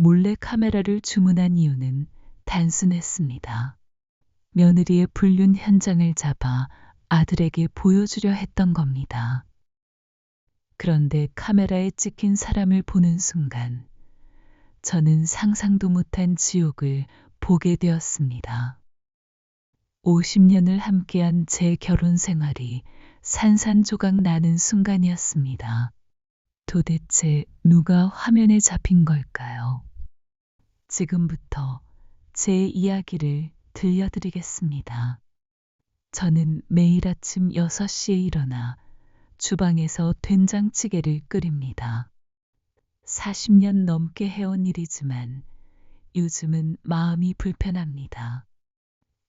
몰래 카메라를 주문한 이유는 단순했습니다. 며느리의 불륜 현장을 잡아 아들에게 보여주려 했던 겁니다. 그런데 카메라에 찍힌 사람을 보는 순간 저는 상상도 못한 지옥을 보게 되었습니다. 50년을 함께한 제 결혼 생활이 산산조각 나는 순간이었습니다. 도대체 누가 화면에 잡힌 걸까요? 지금부터 제 이야기를 들려드리겠습니다. 저는 매일 아침 6시에 일어나 주방에서 된장찌개를 끓입니다. 40년 넘게 해온 일이지만 요즘은 마음이 불편합니다.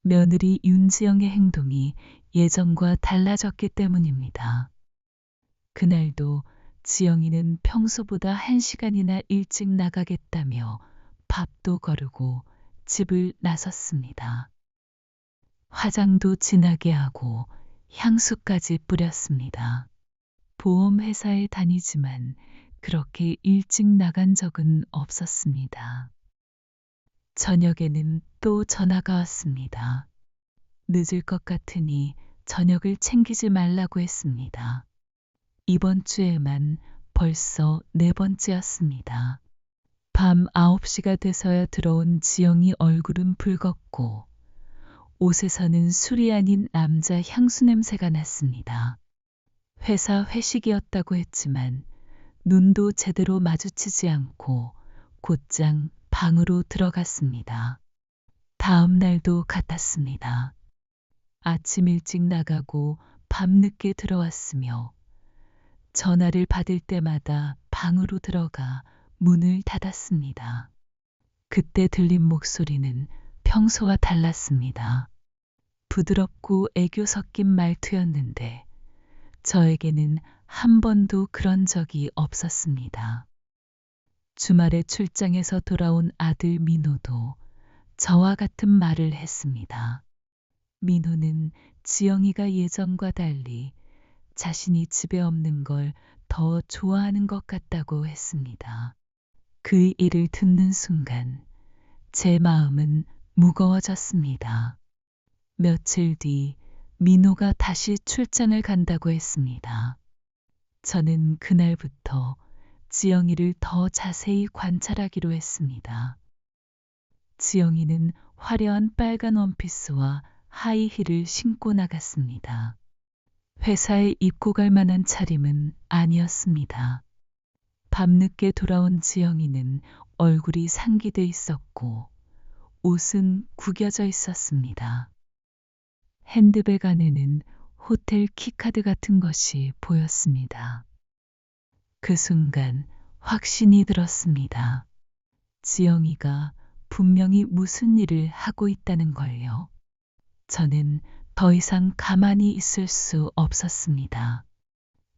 며느리 윤지영의 행동이 예전과 달라졌기 때문입니다. 그날도 지영이는 평소보다 1시간이나 일찍 나가겠다며 밥도 거르고 집을 나섰습니다. 화장도 진하게 하고 향수까지 뿌렸습니다. 보험회사에 다니지만 그렇게 일찍 나간 적은 없었습니다. 저녁에는 또 전화가 왔습니다. 늦을 것 같으니 저녁을 챙기지 말라고 했습니다. 이번 주에만 벌써 4번째였습니다. 밤 9시가 돼서야 들어온 지영이 얼굴은 붉었고 옷에서는 술이 아닌 남자 향수 냄새가 났습니다. 회사 회식이었다고 했지만 눈도 제대로 마주치지 않고 곧장 방으로 들어갔습니다. 다음 날도 같았습니다. 아침 일찍 나가고 밤늦게 들어왔으며 전화를 받을 때마다 방으로 들어가 문을 닫았습니다. 그때 들린 목소리는 평소와 달랐습니다. 부드럽고 애교 섞인 말투였는데 저에게는 한 번도 그런 적이 없었습니다. 주말에 출장에서 돌아온 아들 민호도 저와 같은 말을 했습니다. 민호는 지영이가 예전과 달리 자신이 집에 없는 걸 더 좋아하는 것 같다고 했습니다. 그 일을 듣는 순간 제 마음은 무거워졌습니다. 며칠 뒤 민호가 다시 출장을 간다고 했습니다. 저는 그날부터 지영이를 더 자세히 관찰하기로 했습니다. 지영이는 화려한 빨간 원피스와 하이힐을 신고 나갔습니다. 회사에 입고 갈 만한 차림은 아니었습니다. 밤늦게 돌아온 지영이는 얼굴이 상기돼 있었고 옷은 구겨져 있었습니다. 핸드백 안에는 호텔 키카드 같은 것이 보였습니다. 그 순간 확신이 들었습니다. 지영이가 분명히 무슨 일을 하고 있다는 걸요. 저는 더 이상 가만히 있을 수 없었습니다.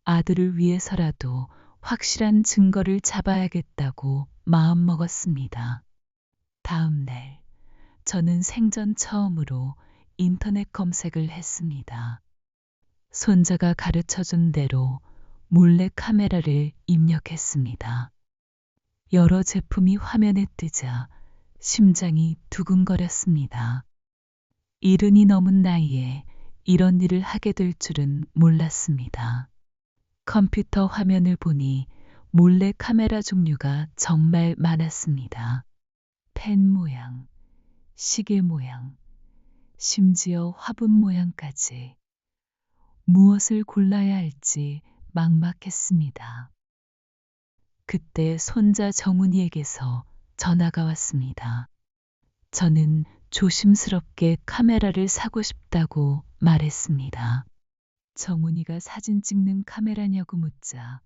아들을 위해서라도 확실한 증거를 잡아야겠다고 마음먹었습니다. 다음 날, 저는 생전 처음으로 인터넷 검색을 했습니다. 손자가 가르쳐준 대로 몰래 카메라를 입력했습니다. 여러 제품이 화면에 뜨자 심장이 두근거렸습니다. 70이 넘은 나이에 이런 일을 하게 될 줄은 몰랐습니다. 컴퓨터 화면을 보니 몰래 카메라 종류가 정말 많았습니다. 펜 모양, 시계 모양, 심지어 화분 모양까지. 무엇을 골라야 할지 막막했습니다. 그때 손자 정훈이에게서 전화가 왔습니다. 저는 조심스럽게 카메라를 사고 싶다고 말했습니다. 정훈이가 사진 찍는 카메라냐고 묻자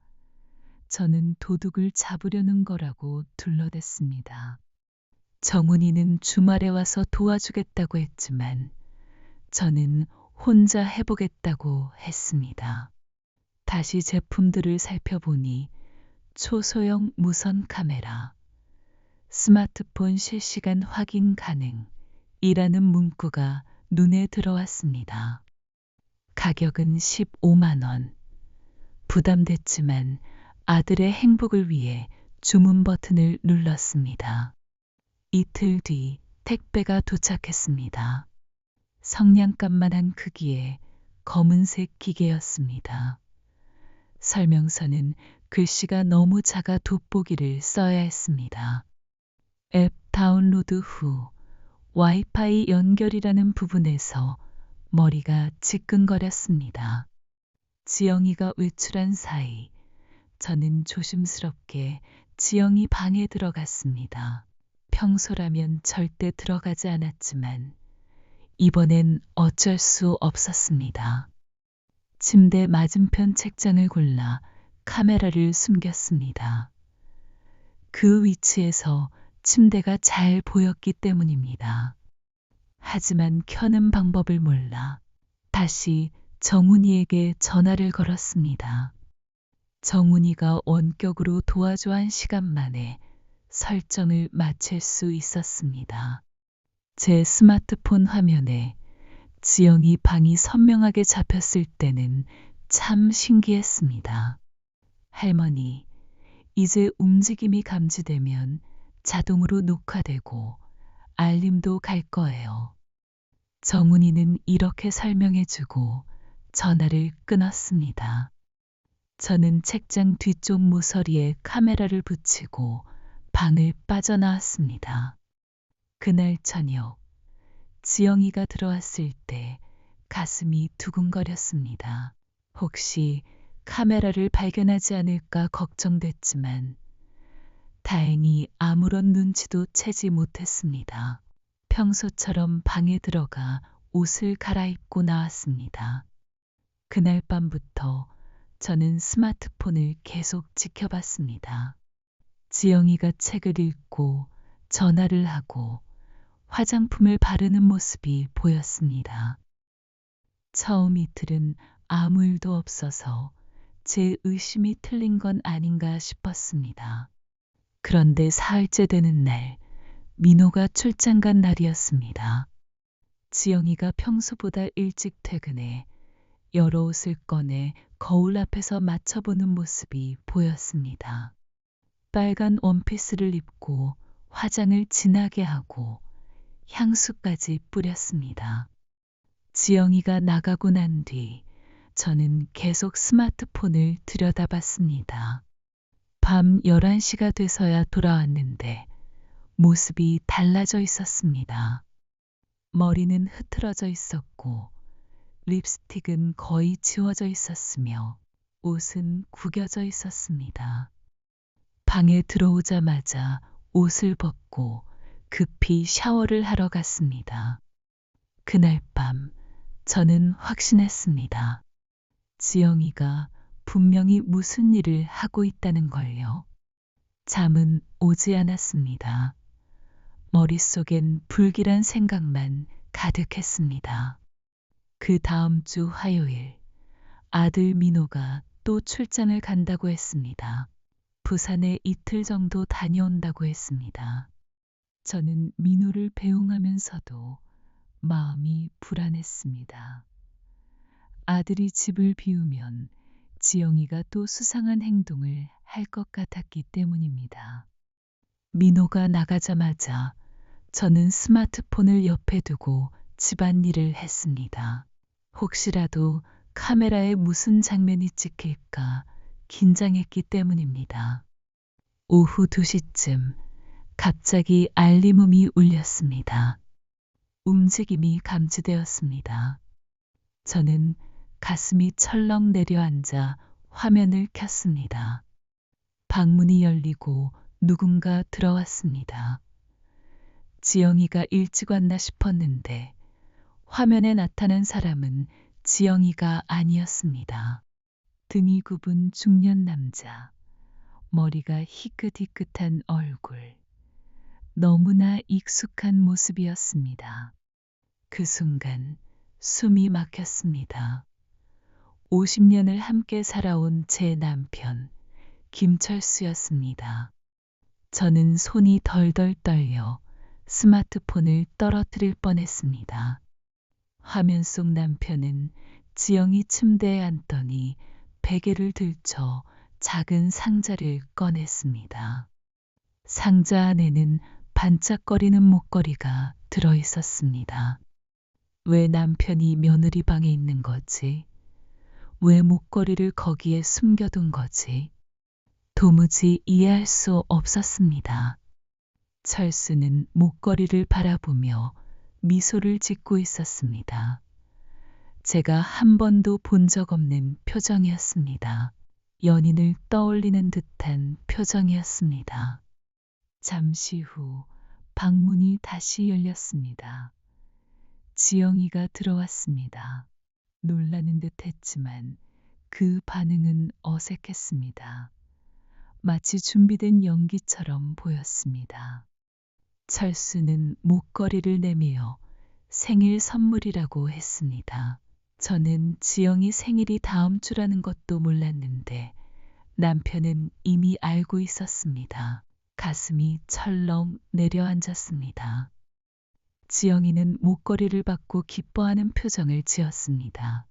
저는 도둑을 잡으려는 거라고 둘러댔습니다. 정훈이는 주말에 와서 도와주겠다고 했지만 저는 혼자 해보겠다고 했습니다. 다시 제품들을 살펴보니 초소형 무선 카메라, 스마트폰 실시간 확인 가능이라는 문구가 눈에 들어왔습니다. 가격은 15만 원. 부담됐지만 아들의 행복을 위해 주문 버튼을 눌렀습니다. 이틀 뒤 택배가 도착했습니다. 성냥갑만한 크기의 검은색 기계였습니다. 설명서는 글씨가 너무 작아 돋보기를 써야 했습니다. 앱 다운로드 후 와이파이 연결이라는 부분에서 머리가 지끈거렸습니다. 지영이가 외출한 사이 저는 조심스럽게 지영이 방에 들어갔습니다. 평소라면 절대 들어가지 않았지만 이번엔 어쩔 수 없었습니다. 침대 맞은편 책장을 골라 카메라를 숨겼습니다. 그 위치에서 침대가 잘 보였기 때문입니다. 하지만 켜는 방법을 몰라 다시 정훈이에게 전화를 걸었습니다. 정훈이가 원격으로 도와줘 한 시간 만에 설정을 마칠 수 있었습니다. 제 스마트폰 화면에 지영이 방이 선명하게 잡혔을 때는 참 신기했습니다. 할머니, 이제 움직임이 감지되면 자동으로 녹화되고 알림도 갈 거예요. 정훈이는 이렇게 설명해주고 전화를 끊었습니다. 저는 책장 뒤쪽 모서리에 카메라를 붙이고 방을 빠져나왔습니다. 그날 저녁, 지영이가 들어왔을 때 가슴이 두근거렸습니다. 혹시 카메라를 발견하지 않을까 걱정됐지만 다행히 아무런 눈치도 채지 못했습니다. 평소처럼 방에 들어가 옷을 갈아입고 나왔습니다. 그날 밤부터 저는 스마트폰을 계속 지켜봤습니다. 지영이가 책을 읽고 전화를 하고 화장품을 바르는 모습이 보였습니다. 처음 이틀은 아무 일도 없어서 제 의심이 틀린 건 아닌가 싶었습니다. 그런데 사흘째 되는 날, 민호가 출장 간 날이었습니다. 지영이가 평소보다 일찍 퇴근해 여러 옷을 꺼내 거울 앞에서 맞춰보는 모습이 보였습니다. 빨간 원피스를 입고 화장을 진하게 하고 향수까지 뿌렸습니다. 지영이가 나가고 난 뒤 저는 계속 스마트폰을 들여다봤습니다. 밤 11시가 돼서야 돌아왔는데 모습이 달라져 있었습니다. 머리는 흐트러져 있었고 립스틱은 거의 지워져 있었으며 옷은 구겨져 있었습니다. 방에 들어오자마자 옷을 벗고 급히 샤워를 하러 갔습니다. 그날 밤 저는 확신했습니다. 지영이가 분명히 무슨 일을 하고 있다는 걸요. 잠은 오지 않았습니다. 머릿속엔 불길한 생각만 가득했습니다. 그 다음 주 화요일, 아들 민호가 또 출장을 간다고 했습니다. 부산에 이틀 정도 다녀온다고 했습니다. 저는 민호를 배웅하면서도 마음이 불안했습니다. 아들이 집을 비우면 지영이가 또 수상한 행동을 할 것 같았기 때문입니다. 민호가 나가자마자 저는 스마트폰을 옆에 두고 집안일을 했습니다. 혹시라도 카메라에 무슨 장면이 찍힐까 긴장했기 때문입니다. 오후 2시쯤 갑자기 알림음이 울렸습니다. 움직임이 감지되었습니다. 저는 가슴이 철렁 내려앉아 화면을 켰습니다. 방문이 열리고 누군가 들어왔습니다. 지영이가 일찍 왔나 싶었는데 화면에 나타난 사람은 지영이가 아니었습니다. 등이 굽은 중년 남자, 머리가 희끗희끗한 얼굴, 너무나 익숙한 모습이었습니다. 그 순간 숨이 막혔습니다. 50년을 함께 살아온 제 남편, 김철수였습니다. 저는 손이 덜덜 떨려 스마트폰을 떨어뜨릴 뻔했습니다. 화면 속 남편은 지영이 침대에 앉더니 베개를 들쳐 작은 상자를 꺼냈습니다. 상자 안에는 반짝거리는 목걸이가 들어 있었습니다. 왜 남편이 며느리 방에 있는 거지? 왜 목걸이를 거기에 숨겨둔 거지? 도무지 이해할 수 없었습니다. 철수는 목걸이를 바라보며 미소를 짓고 있었습니다. 제가 한 번도 본 적 없는 표정이었습니다. 연인을 떠올리는 듯한 표정이었습니다. 잠시 후 방문이 다시 열렸습니다. 지영이가 들어왔습니다. 놀라는 듯 했지만 그 반응은 어색했습니다. 마치 준비된 연기처럼 보였습니다. 철수는 목걸이를 내밀어 생일 선물이라고 했습니다. 저는 지영이 생일이 다음 주라는 것도 몰랐는데 남편은 이미 알고 있었습니다. 가슴이 철렁 내려앉았습니다. 지영이는 목걸이를 받고 기뻐하는 표정을 지었습니다.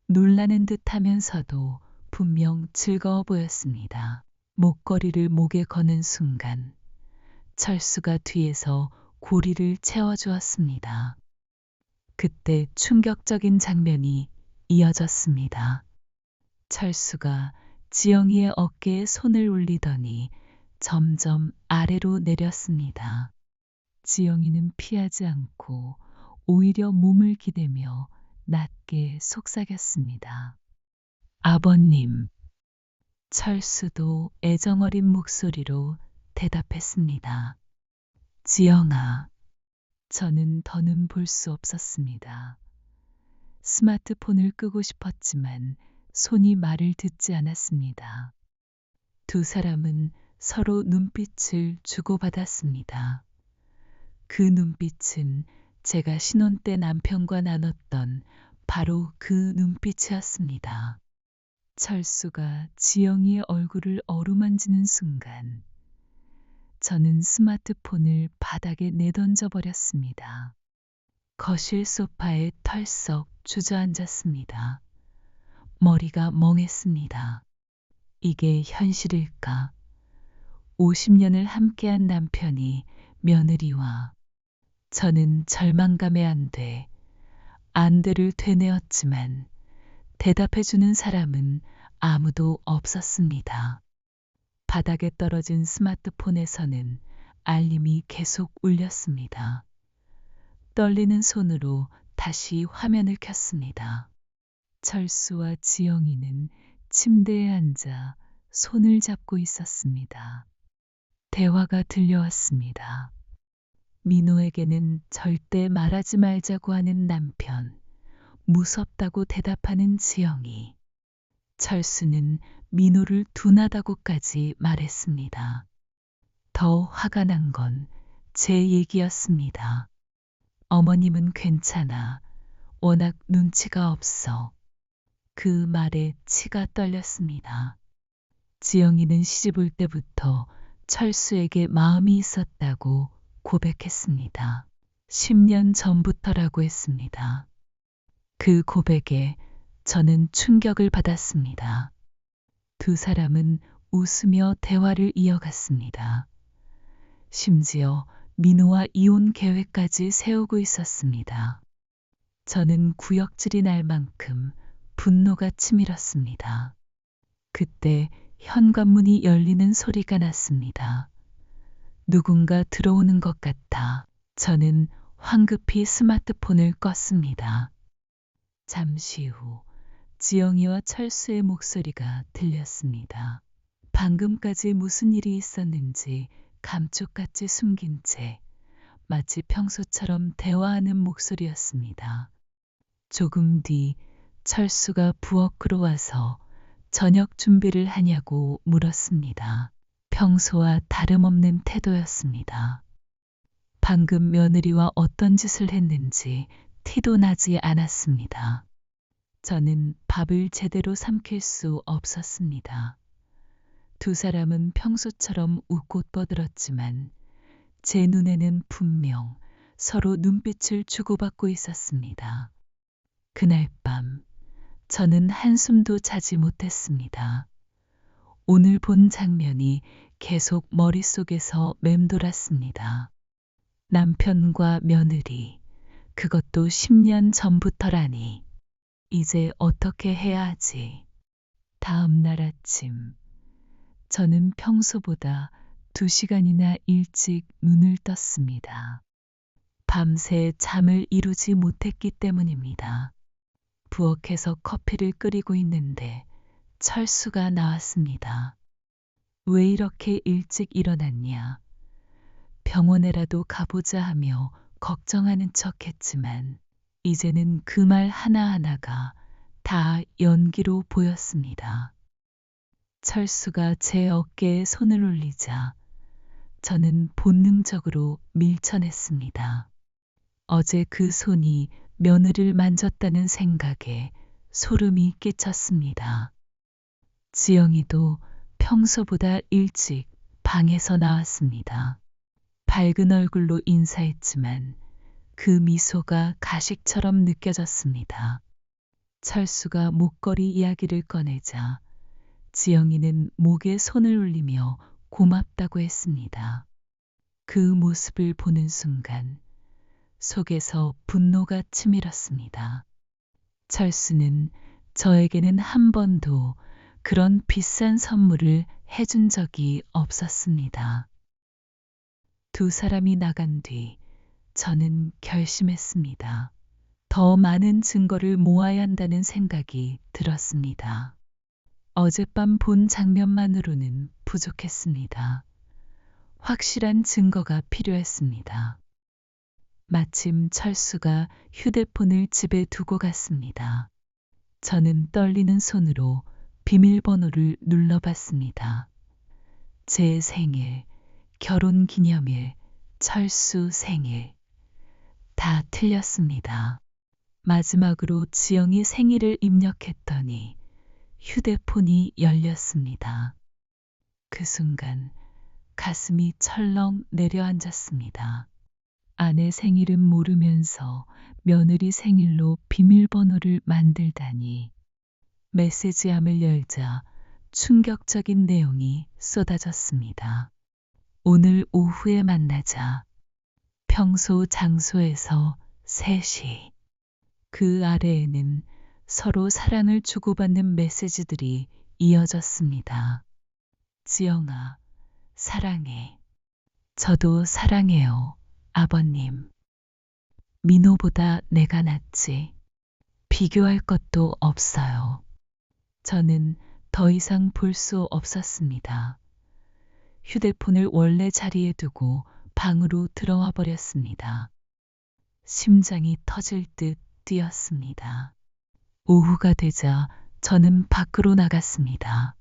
놀라는 듯 하면서도 분명 즐거워 보였습니다. 목걸이를 목에 거는 순간 철수가 뒤에서 고리를 채워주었습니다. 그때 충격적인 장면이 이어졌습니다. 철수가 지영이의 어깨에 손을 올리더니 점점 아래로 내렸습니다. 지영이는 피하지 않고 오히려 몸을 기대며 낮게 속삭였습니다. 아버님. 철수도 애정어린 목소리로 대답했습니다. 지영아. 저는 더는 볼 수 없었습니다. 스마트폰을 끄고 싶었지만 손이 말을 듣지 않았습니다. 두 사람은 서로 눈빛을 주고받았습니다. 그 눈빛은 제가 신혼 때 남편과 나눴던 바로 그 눈빛이었습니다. 철수가 지영이의 얼굴을 어루만지는 순간 저는 스마트폰을 바닥에 내던져 버렸습니다. 거실 소파에 털썩 주저앉았습니다. 머리가 멍했습니다. 이게 현실일까? 50년을 함께한 남편이 며느리와 저는 절망감에 안돼를 되뇌었지만 대답해주는 사람은 아무도 없었습니다. 바닥에 떨어진 스마트폰에서는 알림이 계속 울렸습니다. 떨리는 손으로 다시 화면을 켰습니다. 철수와 지영이는 침대에 앉아 손을 잡고 있었습니다. 대화가 들려왔습니다. 민호에게는 절대 말하지 말자고 하는 남편, 무섭다고 대답하는 지영이, 철수는 민호를 둔하다고까지 말했습니다. 더 화가 난 건 제 얘기였습니다. 어머님은 괜찮아. 워낙 눈치가 없어. 그 말에 치가 떨렸습니다. 지영이는 시집 올 때부터 철수에게 마음이 있었다고 고백했습니다. 10년 전부터라고 했습니다. 그 고백에 저는 충격을 받았습니다. 두 사람은 웃으며 대화를 이어갔습니다. 심지어 민호와 이혼 계획까지 세우고 있었습니다. 저는 구역질이 날 만큼 분노가 치밀었습니다. 그때 현관문이 열리는 소리가 났습니다. 누군가 들어오는 것 같아 저는 황급히 스마트폰을 껐습니다. 잠시 후 지영이와 철수의 목소리가 들렸습니다. 방금까지 무슨 일이 있었는지 감쪽같이 숨긴 채 마치 평소처럼 대화하는 목소리였습니다. 조금 뒤 철수가 부엌으로 와서 저녁 준비를 하냐고 물었습니다. 평소와 다름없는 태도였습니다. 방금 며느리와 어떤 짓을 했는지 티도 나지 않았습니다. 저는 밥을 제대로 삼킬 수 없었습니다. 두 사람은 평소처럼 웃고 떠들었지만 제 눈에는 분명 서로 눈빛을 주고받고 있었습니다. 그날 밤 저는 한숨도 자지 못했습니다. 오늘 본 장면이 계속 머릿속에서 맴돌았습니다. 남편과 며느리, 그것도 10년 전부터라니. 이제 어떻게 해야 하지? 다음 날 아침, 저는 평소보다 2시간이나 일찍 눈을 떴습니다. 밤새 잠을 이루지 못했기 때문입니다. 부엌에서 커피를 끓이고 있는데 철수가 나왔습니다. 왜 이렇게 일찍 일어났냐? 병원에라도 가보자 하며 걱정하는 척 했지만 이제는 그 말 하나하나가 다 연기로 보였습니다. 철수가 제 어깨에 손을 올리자 저는 본능적으로 밀쳐냈습니다. 어제 그 손이 며느리를 만졌다는 생각에 소름이 끼쳤습니다. 지영이도 평소보다 일찍 방에서 나왔습니다. 밝은 얼굴로 인사했지만 그 미소가 가식처럼 느껴졌습니다. 철수가 목걸이 이야기를 꺼내자 지영이는 목에 손을 올리며 고맙다고 했습니다. 그 모습을 보는 순간 속에서 분노가 치밀었습니다. 철수는 저에게는 한 번도 그런 비싼 선물을 해준 적이 없었습니다. 두 사람이 나간 뒤 저는 결심했습니다. 더 많은 증거를 모아야 한다는 생각이 들었습니다. 어젯밤 본 장면만으로는 부족했습니다. 확실한 증거가 필요했습니다. 마침 철수가 휴대폰을 집에 두고 갔습니다. 저는 떨리는 손으로 비밀번호를 눌러봤습니다. 제 생일, 결혼 기념일, 철수 생일. 다 틀렸습니다. 마지막으로 지영이 생일을 입력했더니 휴대폰이 열렸습니다. 그 순간 가슴이 철렁 내려앉았습니다. 아내 생일은 모르면서 며느리 생일로 비밀번호를 만들다니. 메시지함을 열자 충격적인 내용이 쏟아졌습니다. 오늘 오후에 만나자. 평소 장소에서 3시. 그 아래에는 서로 사랑을 주고받는 메시지들이 이어졌습니다. 지영아, 사랑해. 저도 사랑해요, 아버님. 민호보다 내가 낫지. 비교할 것도 없어요. 저는 더 이상 볼 수 없었습니다. 휴대폰을 원래 자리에 두고 방으로 들어와 버렸습니다. 심장이 터질 듯 뛰었습니다. 오후가 되자 저는 밖으로 나갔습니다.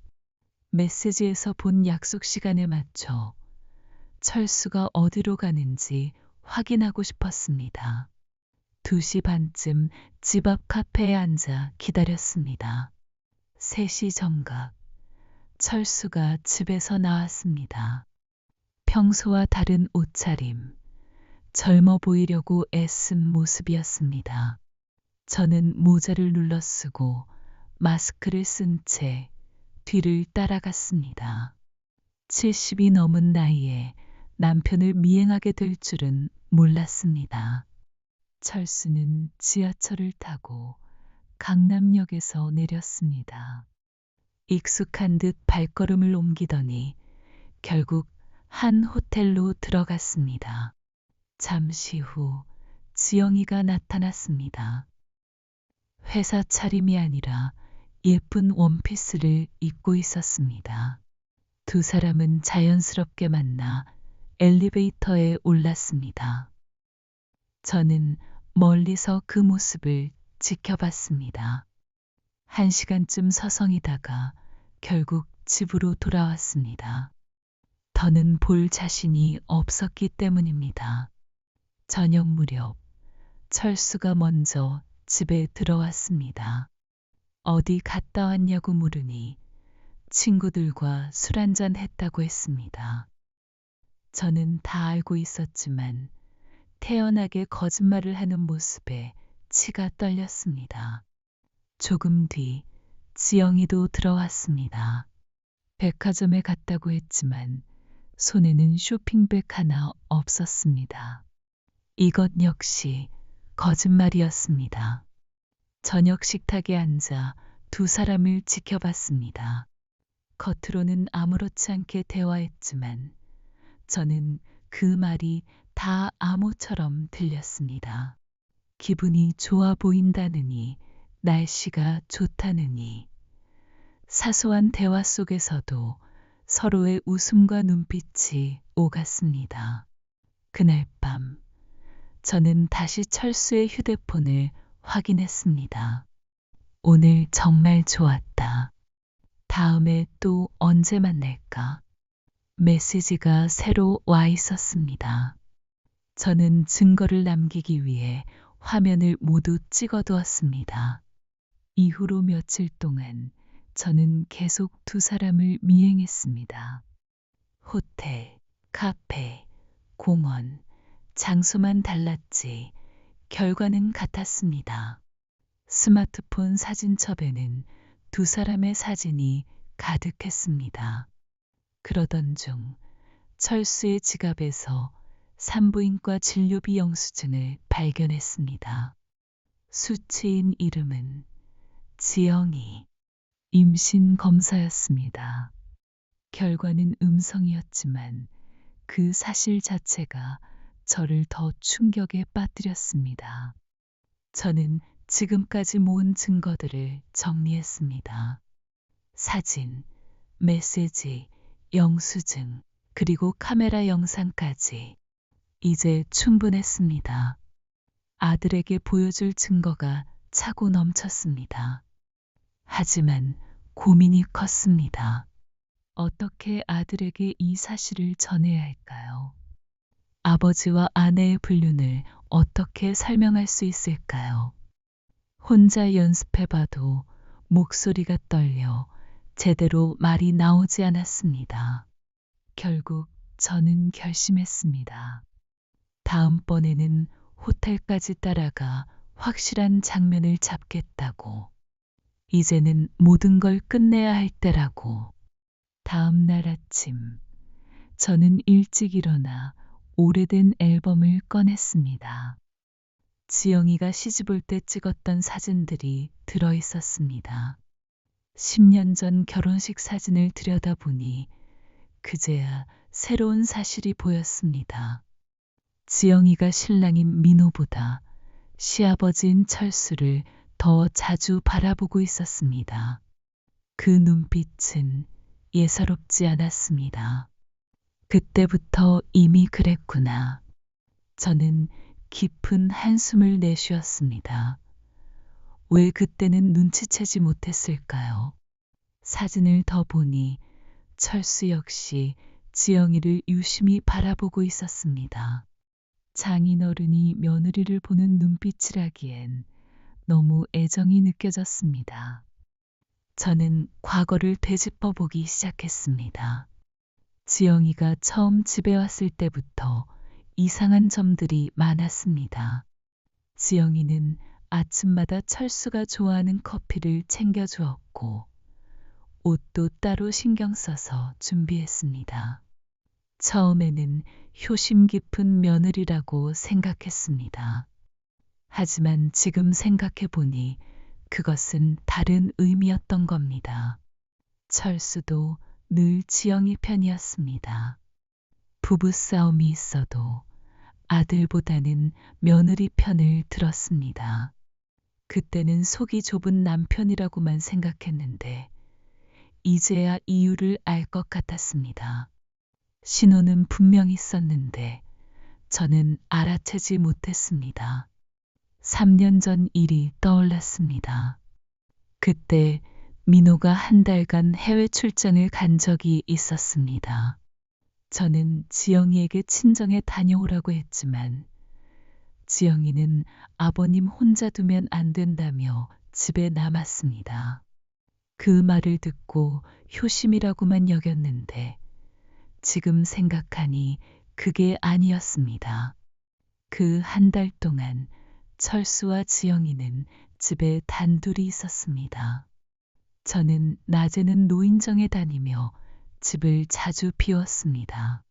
메시지에서 본 약속 시간에 맞춰 철수가 어디로 가는지 확인하고 싶었습니다. 2시 반쯤 집 앞 카페에 앉아 기다렸습니다. 3시 정각, 철수가 집에서 나왔습니다. 평소와 다른 옷차림, 젊어 보이려고 애쓴 모습이었습니다. 저는 모자를 눌러 쓰고 마스크를 쓴 채 뒤를 따라갔습니다. 70이 넘은 나이에 남편을 미행하게 될 줄은 몰랐습니다. 철수는 지하철을 타고 강남역에서 내렸습니다. 익숙한 듯 발걸음을 옮기더니 결국 한 호텔로 들어갔습니다. 잠시 후 지영이가 나타났습니다. 회사 차림이 아니라 예쁜 원피스를 입고 있었습니다. 두 사람은 자연스럽게 만나 엘리베이터에 올랐습니다. 저는 멀리서 그 모습을 지켜봤습니다. 1시간쯤 서성이다가 결국 집으로 돌아왔습니다. 더는 볼 자신이 없었기 때문입니다. 저녁 무렵 철수가 먼저 집에 들어왔습니다. 어디 갔다 왔냐고 물으니 친구들과 술 한잔 했다고 했습니다. 저는 다 알고 있었지만 태연하게 거짓말을 하는 모습에 치가 떨렸습니다. 조금 뒤 지영이도 들어왔습니다. 백화점에 갔다고 했지만 손에는 쇼핑백 하나 없었습니다. 이것 역시 거짓말이었습니다. 저녁 식탁에 앉아 두 사람을 지켜봤습니다. 겉으로는 아무렇지 않게 대화했지만 저는 그 말이 다 암호처럼 들렸습니다. 기분이 좋아 보인다느니, 날씨가 좋다느니, 사소한 대화 속에서도 서로의 웃음과 눈빛이 오갔습니다. 그날 밤, 저는 다시 철수의 휴대폰을 확인했습니다. 오늘 정말 좋았다. 다음에 또 언제 만날까? 메시지가 새로 와 있었습니다. 저는 증거를 남기기 위해 화면을 모두 찍어두었습니다. 이후로 며칠 동안 저는 계속 두 사람을 미행했습니다. 호텔, 카페, 공원, 장소만 달랐지 결과는 같았습니다. 스마트폰 사진첩에는 두 사람의 사진이 가득했습니다. 그러던 중 철수의 지갑에서 산부인과 진료비 영수증을 발견했습니다. 수취인 이름은 지영이. 임신 검사였습니다. 결과는 음성이었지만 그 사실 자체가 저를 더 충격에 빠뜨렸습니다. 저는 지금까지 모은 증거들을 정리했습니다. 사진, 메시지, 영수증, 그리고 카메라 영상까지. 이제 충분했습니다. 아들에게 보여줄 증거가 차고 넘쳤습니다. 하지만 고민이 컸습니다. 어떻게 아들에게 이 사실을 전해야 할까요? 아버지와 아내의 불륜을 어떻게 설명할 수 있을까요? 혼자 연습해봐도 목소리가 떨려 제대로 말이 나오지 않았습니다. 결국 저는 결심했습니다. 다음번에는 호텔까지 따라가 확실한 장면을 잡겠다고. 이제는 모든 걸 끝내야 할 때라고. 다음 날 아침, 저는 일찍 일어나 오래된 앨범을 꺼냈습니다. 지영이가 시집올 때 찍었던 사진들이 들어 있었습니다. 10년 전 결혼식 사진을 들여다보니 그제야 새로운 사실이 보였습니다. 지영이가 신랑인 민호보다 시아버지인 철수를 더 자주 바라보고 있었습니다. 그 눈빛은 예사롭지 않았습니다. 그때부터 이미 그랬구나. 저는 깊은 한숨을 내쉬었습니다. 왜 그때는 눈치채지 못했을까요? 사진을 더 보니 철수 역시 지영이를 유심히 바라보고 있었습니다. 장인어른이 며느리를 보는 눈빛이라기엔 너무 애정이 느껴졌습니다. 저는 과거를 되짚어 보기 시작했습니다. 지영이가 처음 집에 왔을 때부터 이상한 점들이 많았습니다. 지영이는 아침마다 철수가 좋아하는 커피를 챙겨주었고, 옷도 따로 신경 써서 준비했습니다. 처음에는 효심 깊은 며느리라고 생각했습니다. 하지만 지금 생각해 보니 그것은 다른 의미였던 겁니다. 철수도 늘 지영이 편이었습니다. 부부싸움이 있어도 아들보다는 며느리 편을 들었습니다. 그때는 속이 좁은 남편이라고만 생각했는데 이제야 이유를 알 것 같았습니다. 신호는 분명히 있었는데 저는 알아채지 못했습니다. 3년 전 일이 떠올랐습니다. 그때 민호가 한 달간 해외 출장을 간 적이 있었습니다. 저는 지영이에게 친정에 다녀오라고 했지만 지영이는 아버님 혼자 두면 안 된다며 집에 남았습니다. 그 말을 듣고 효심이라고만 여겼는데 지금 생각하니 그게 아니었습니다. 그 한 달 동안 철수와 지영이는 집에 단둘이 있었습니다. 저는 낮에는 노인정에 다니며 집을 자주 비웠습니다.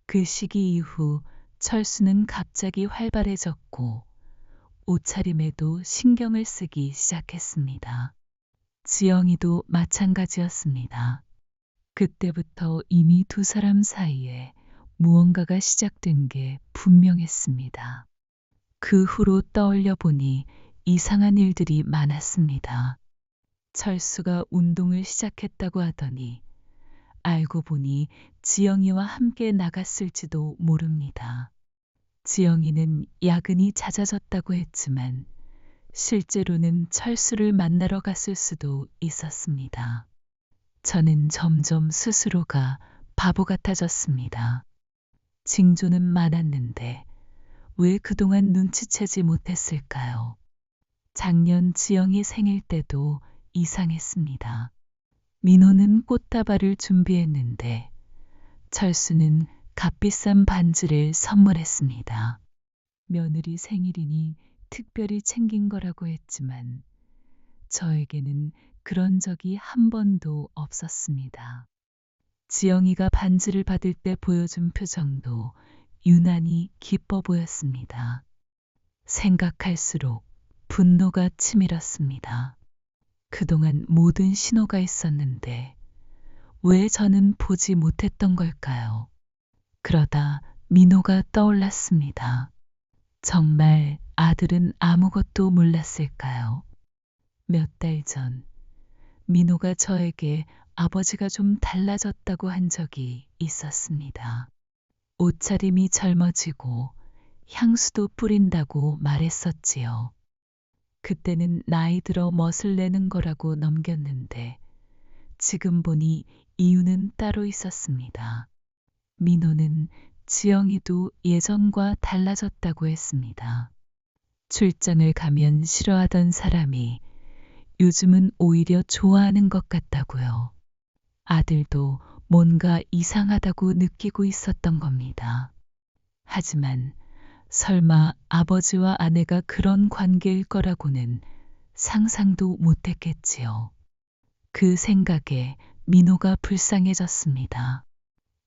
그 시기 이후 철수는 갑자기 활발해졌고 옷차림에도 신경을 쓰기 시작했습니다. 지영이도 마찬가지였습니다. 그때부터 이미 두 사람 사이에 무언가가 시작된 게 분명했습니다. 그 후로 떠올려 보니 이상한 일들이 많았습니다. 철수가 운동을 시작했다고 하더니 알고 보니 지영이와 함께 나갔을지도 모릅니다. 지영이는 야근이 잦아졌다고 했지만 실제로는 철수를 만나러 갔을 수도 있었습니다. 저는 점점 스스로가 바보 같아졌습니다. 징조는 많았는데 왜 그동안 눈치채지 못했을까요? 작년 지영이 생일 때도 이상했습니다. 민호는 꽃다발을 준비했는데 철수는 값비싼 반지를 선물했습니다. 며느리 생일이니 특별히 챙긴 거라고 했지만 저에게는 그런 적이 한 번도 없었습니다. 지영이가 반지를 받을 때 보여준 표정도 유난히 기뻐 보였습니다. 생각할수록 분노가 치밀었습니다. 그동안 모든 신호가 있었는데 왜 저는 보지 못했던 걸까요? 그러다 민호가 떠올랐습니다. 정말 아들은 아무것도 몰랐을까요? 몇 달 전 민호가 저에게 아버지가 좀 달라졌다고 한 적이 있었습니다. 옷차림이 젊어지고 향수도 뿌린다고 말했었지요. 그때는 나이 들어 멋을 내는 거라고 넘겼는데 지금 보니 이유는 따로 있었습니다. 민호는 지영이도 예전과 달라졌다고 했습니다. 출장을 가면 싫어하던 사람이 요즘은 오히려 좋아하는 것 같다고요. 아들도 뭔가 이상하다고 느끼고 있었던 겁니다. 하지만 설마 아버지와 아내가 그런 관계일 거라고는 상상도 못했겠지요. 그 생각에 민호가 불쌍해졌습니다.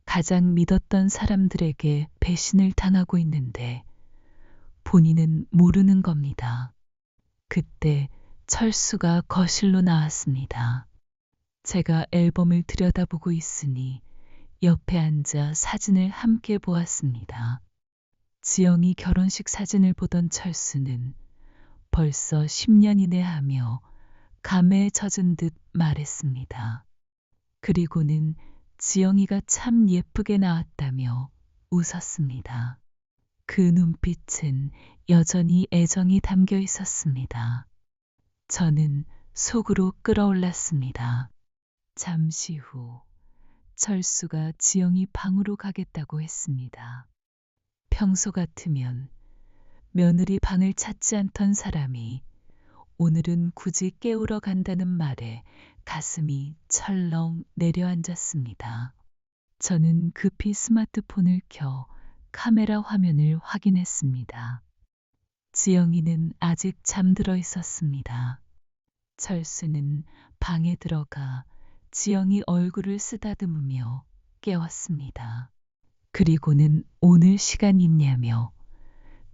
가장 믿었던 사람들에게 배신을 당하고 있는데 본인은 모르는 겁니다. 그때 철수가 거실로 나왔습니다. 제가 앨범을 들여다보고 있으니 옆에 앉아 사진을 함께 보았습니다. 지영이 결혼식 사진을 보던 철수는 벌써 10년이네 하며 감회에 젖은 듯 말했습니다. 그리고는 지영이가 참 예쁘게 나왔다며 웃었습니다. 그 눈빛은 여전히 애정이 담겨 있었습니다. 저는 속으로 끌어올랐습니다. 잠시 후 철수가 지영이 방으로 가겠다고 했습니다. 평소 같으면 며느리 방을 찾지 않던 사람이 오늘은 굳이 깨우러 간다는 말에 가슴이 철렁 내려앉았습니다. 저는 급히 스마트폰을 켜 카메라 화면을 확인했습니다. 지영이는 아직 잠들어 있었습니다. 철수는 방에 들어가 지영이 얼굴을 쓰다듬으며 깨웠습니다. 그리고는 오늘 시간 있냐며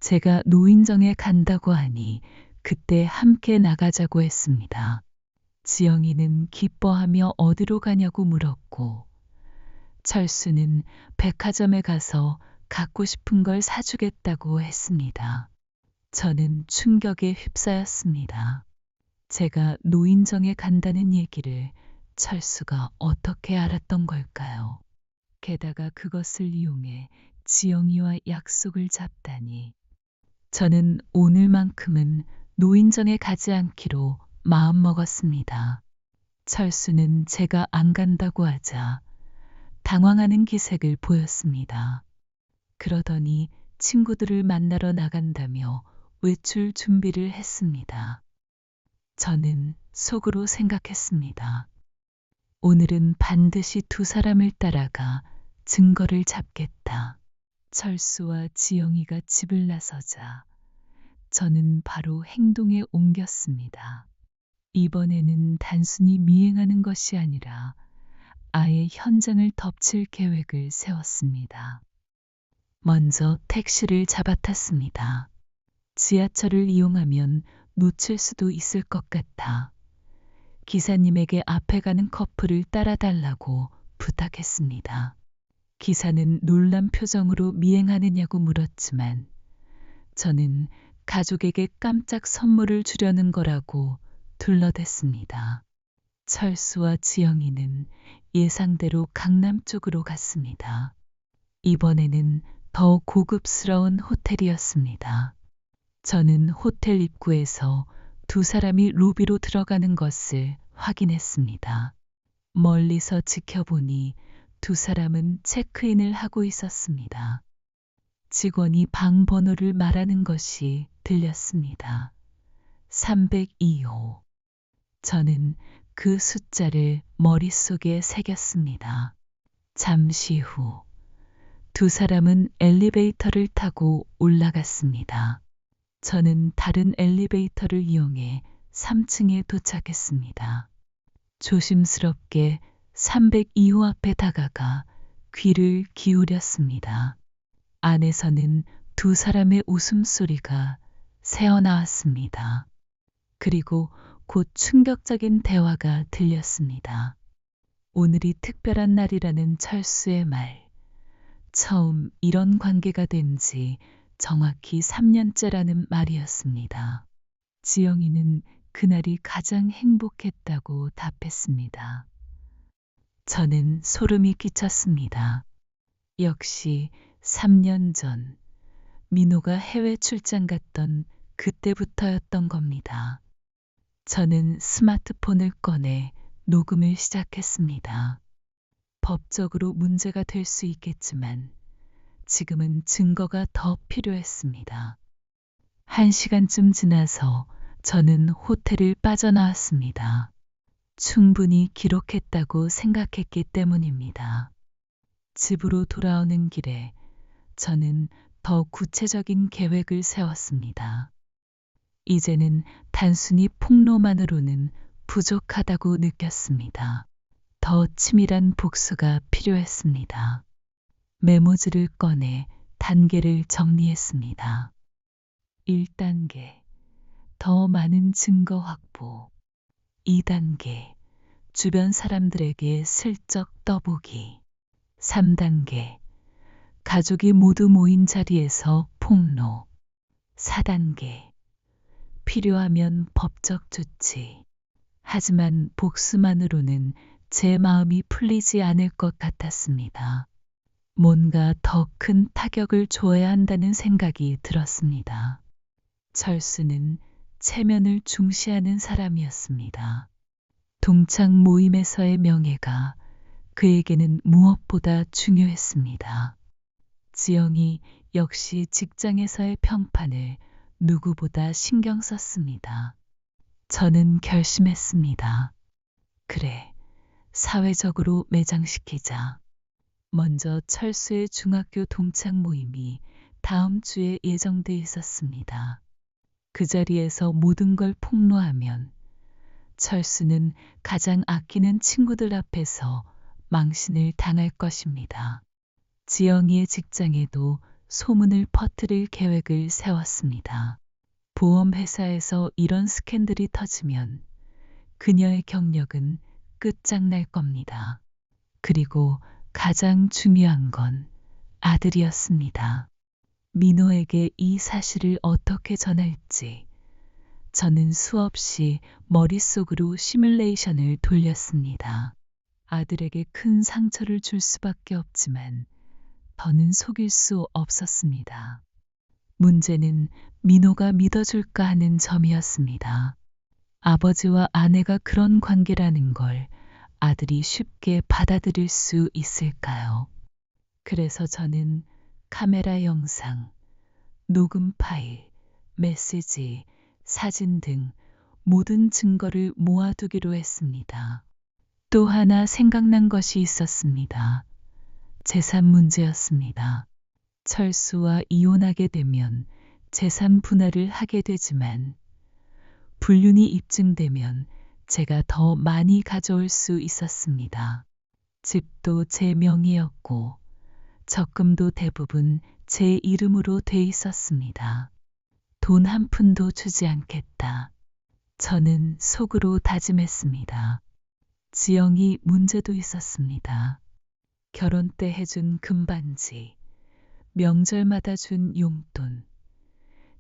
제가 노인정에 간다고 하니 그때 함께 나가자고 했습니다. 지영이는 기뻐하며 어디로 가냐고 물었고 철수는 백화점에 가서 갖고 싶은 걸 사주겠다고 했습니다. 저는 충격에 휩싸였습니다. 제가 노인정에 간다는 얘기를 철수가 어떻게 알았던 걸까요? 게다가 그것을 이용해 지영이와 약속을 잡다니. 저는 오늘만큼은 노인정에 가지 않기로 마음먹었습니다. 철수는 제가 안 간다고 하자 당황하는 기색을 보였습니다. 그러더니 친구들을 만나러 나간다며 외출 준비를 했습니다. 저는 속으로 생각했습니다. 오늘은 반드시 두 사람을 따라가 증거를 잡겠다. 철수와 지영이가 집을 나서자 저는 바로 행동에 옮겼습니다. 이번에는 단순히 미행하는 것이 아니라 아예 현장을 덮칠 계획을 세웠습니다. 먼저 택시를 잡아탔습니다. 지하철을 이용하면 놓칠 수도 있을 것 같아 기사님에게 앞에 가는 커플을 따라달라고 부탁했습니다. 기사는 놀란 표정으로 미행하느냐고 물었지만 저는 가족에게 깜짝 선물을 주려는 거라고 둘러댔습니다. 철수와 지영이는 예상대로 강남 쪽으로 갔습니다. 이번에는 더 고급스러운 호텔이었습니다. 저는 호텔 입구에서 두 사람이 로비로 들어가는 것을 확인했습니다. 멀리서 지켜보니 두 사람은 체크인을 하고 있었습니다. 직원이 방 번호를 말하는 것이 들렸습니다. 302호. 저는 그 숫자를 머릿속에 새겼습니다. 잠시 후 두 사람은 엘리베이터를 타고 올라갔습니다. 저는 다른 엘리베이터를 이용해 3층에 도착했습니다. 조심스럽게 302호 앞에 다가가 귀를 기울였습니다. 안에서는 두 사람의 웃음소리가 새어나왔습니다. 그리고 곧 충격적인 대화가 들렸습니다. 오늘이 특별한 날이라는 철수의 말. 처음 이런 관계가 된 지 정확히 3년째라는 말이었습니다. 지영이는 그날이 가장 행복했다고 답했습니다. 저는 소름이 끼쳤습니다. 역시 3년 전 민호가 해외 출장 갔던 그때부터였던 겁니다. 저는 스마트폰을 꺼내 녹음을 시작했습니다. 법적으로 문제가 될 수 있겠지만 지금은 증거가 더 필요했습니다. 1시간쯤 지나서 저는 호텔을 빠져나왔습니다. 충분히 기록했다고 생각했기 때문입니다. 집으로 돌아오는 길에 저는 더 구체적인 계획을 세웠습니다. 이제는 단순히 폭로만으로는 부족하다고 느꼈습니다. 더 치밀한 복수가 필요했습니다. 메모지를 꺼내 단계를 정리했습니다. 1단계, 더 많은 증거 확보. 2단계, 주변 사람들에게 슬쩍 떠보기. 3단계, 가족이 모두 모인 자리에서 폭로. 4단계, 필요하면 법적 조치. 하지만 복수만으로는 제 마음이 풀리지 않을 것 같았습니다. 뭔가 더 큰 타격을 줘야 한다는 생각이 들었습니다. 철수는 체면을 중시하는 사람이었습니다. 동창 모임에서의 명예가 그에게는 무엇보다 중요했습니다. 지영이 역시 직장에서의 평판을 누구보다 신경 썼습니다. 저는 결심했습니다. 그래, 사회적으로 매장시키자. 먼저 철수의 중학교 동창 모임이 다음 주에 예정돼 있었습니다. 그 자리에서 모든 걸 폭로하면 철수는 가장 아끼는 친구들 앞에서 망신을 당할 것입니다. 지영이의 직장에도 소문을 퍼뜨릴 계획을 세웠습니다. 보험회사에서 이런 스캔들이 터지면 그녀의 경력은 끝장날 겁니다. 그리고 가장 중요한 건 아들이었습니다. 민호에게 이 사실을 어떻게 전할지 저는 수없이 머릿속으로 시뮬레이션을 돌렸습니다. 아들에게 큰 상처를 줄 수밖에 없지만 더는 속일 수 없었습니다. 문제는 민호가 믿어줄까 하는 점이었습니다. 아버지와 아내가 그런 관계라는 걸 아들이 쉽게 받아들일 수 있을까요? 그래서 저는 카메라 영상, 녹음 파일, 메시지, 사진 등 모든 증거를 모아두기로 했습니다. 또 하나 생각난 것이 있었습니다. 재산 문제였습니다. 철수와 이혼하게 되면 재산 분할을 하게 되지만 불륜이 입증되면 제가 더 많이 가져올 수 있었습니다. 집도 제 명의였고 적금도 대부분 제 이름으로 돼 있었습니다. 돈 한 푼도 주지 않겠다. 저는 속으로 다짐했습니다. 지영이 문제도 있었습니다. 결혼 때 해준 금반지, 명절마다 준 용돈,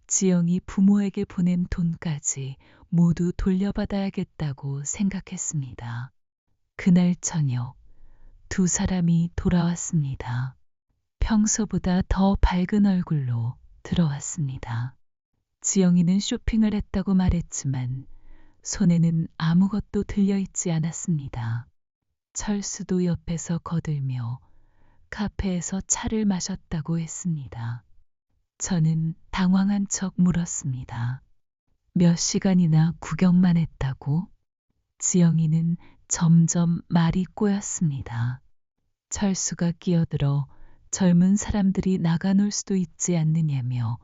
지영이 부모에게 보낸 돈까지 모두 돌려받아야겠다고 생각했습니다. 그날 저녁 두 사람이 돌아왔습니다. 평소보다 더 밝은 얼굴로 들어왔습니다. 지영이는 쇼핑을 했다고 말했지만 손에는 아무것도 들려있지 않았습니다. 철수도 옆에서 거들며 카페에서 차를 마셨다고 했습니다. 저는 당황한 척 물었습니다. 몇 시간이나 구경만 했다고? 지영이는 점점 말이 꼬였습니다. 철수가 끼어들어 젊은 사람들이 나가놀 수도 있지 않느냐며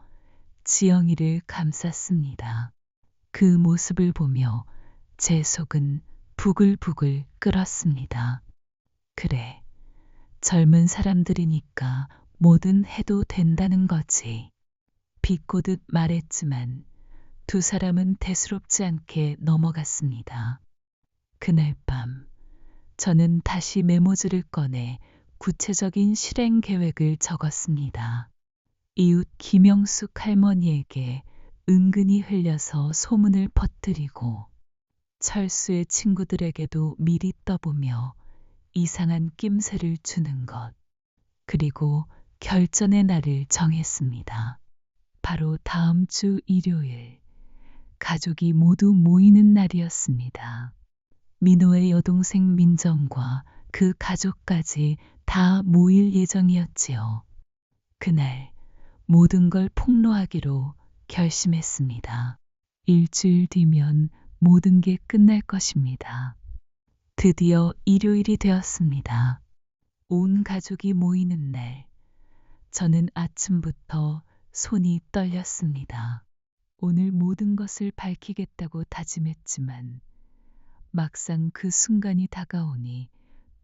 지영이를 감쌌습니다. 그 모습을 보며 제 속은 부글부글 끓었습니다. 그래, 젊은 사람들이니까 뭐든 해도 된다는 거지. 비꼬듯 말했지만 두 사람은 대수롭지 않게 넘어갔습니다. 그날 밤 저는 다시 메모지를 꺼내 구체적인 실행 계획을 적었습니다. 이웃 김영숙 할머니에게 은근히 흘려서 소문을 퍼뜨리고 철수의 친구들에게도 미리 떠보며 이상한 낌새를 주는 것. 그리고 결전의 날을 정했습니다. 바로 다음 주 일요일, 가족이 모두 모이는 날이었습니다. 민호의 여동생 민정과 그 가족까지 다 모일 예정이었지요. 그날 모든 걸 폭로하기로 결심했습니다. 일주일 뒤면 모든 게 끝날 것입니다. 드디어 일요일이 되었습니다. 온 가족이 모이는 날, 저는 아침부터 손이 떨렸습니다. 오늘 모든 것을 밝히겠다고 다짐했지만 막상 그 순간이 다가오니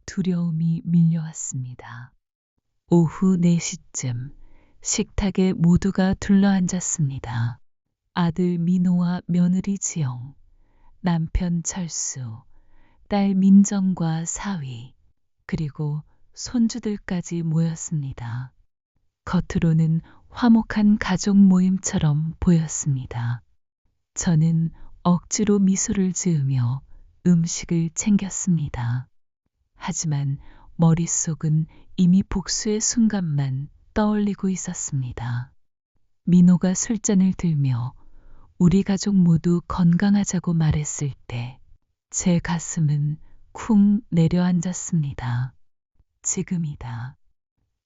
두려움이 밀려왔습니다. 오후 4시쯤 식탁에 모두가 둘러앉았습니다. 아들 민호와 며느리 지영, 남편 철수, 딸 민정과 사위, 그리고 손주들까지 모였습니다. 겉으로는 화목한 가족 모임처럼 보였습니다. 저는 억지로 미소를 지으며 음식을 챙겼습니다. 하지만 머릿속은 이미 복수의 순간만 떠올리고 있었습니다. 민호가 술잔을 들며 우리 가족 모두 건강하자고 말했을 때 제 가슴은 쿵 내려앉았습니다. 지금이다.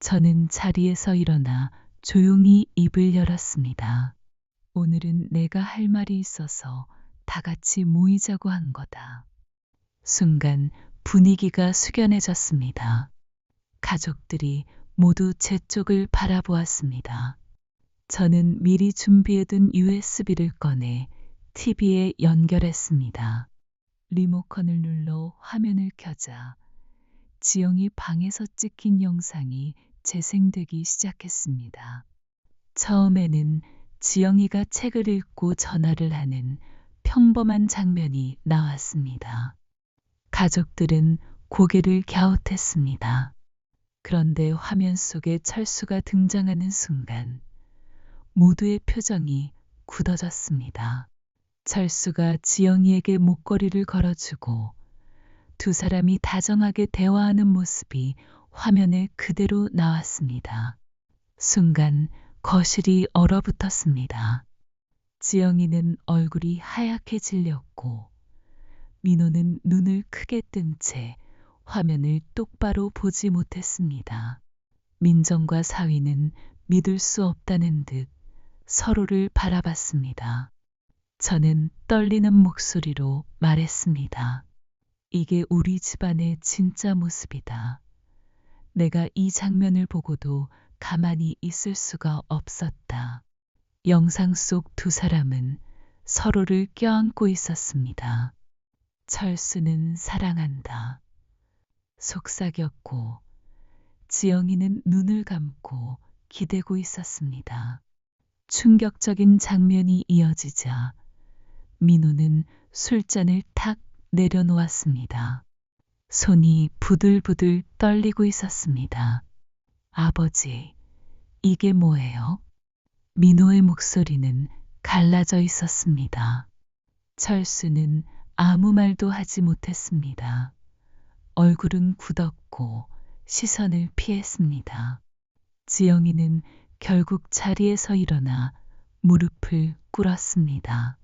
저는 자리에서 일어나 조용히 입을 열었습니다. 오늘은 내가 할 말이 있어서 다 같이 모이자고 한 거다. 순간 분위기가 숙연해졌습니다. 가족들이 모두 제 쪽을 바라보았습니다. 저는 미리 준비해둔 USB를 꺼내 TV에 연결했습니다. 리모컨을 눌러 화면을 켜자 지영이 방에서 찍힌 영상이 재생되기 시작했습니다. 처음에는 지영이가 책을 읽고 전화를 하는 평범한 장면이 나왔습니다. 가족들은 고개를 갸웃했습니다. 그런데 화면 속에 철수가 등장하는 순간 모두의 표정이 굳어졌습니다. 철수가 지영이에게 목걸이를 걸어주고 두 사람이 다정하게 대화하는 모습이 화면에 그대로 나왔습니다. 순간 거실이 얼어붙었습니다. 지영이는 얼굴이 하얗게 질렸고 민호는 눈을 크게 뜬 채 화면을 똑바로 보지 못했습니다. 민정과 사위는 믿을 수 없다는 듯 서로를 바라봤습니다. 저는 떨리는 목소리로 말했습니다. 이게 우리 집안의 진짜 모습이다. 내가 이 장면을 보고도 가만히 있을 수가 없었다. 영상 속 두 사람은 서로를 껴안고 있었습니다. 철수는 사랑한다. 속삭였고 지영이는 눈을 감고 기대고 있었습니다. 충격적인 장면이 이어지자 민호는 술잔을 탁 내려놓았습니다. 손이 부들부들 떨리고 있었습니다. 아버지, 이게 뭐예요? 민호의 목소리는 갈라져 있었습니다. 철수는 아무 말도 하지 못했습니다. 얼굴은 굳었고 시선을 피했습니다. 지영이는 결국 자리에서 일어나 무릎을 꿇었습니다.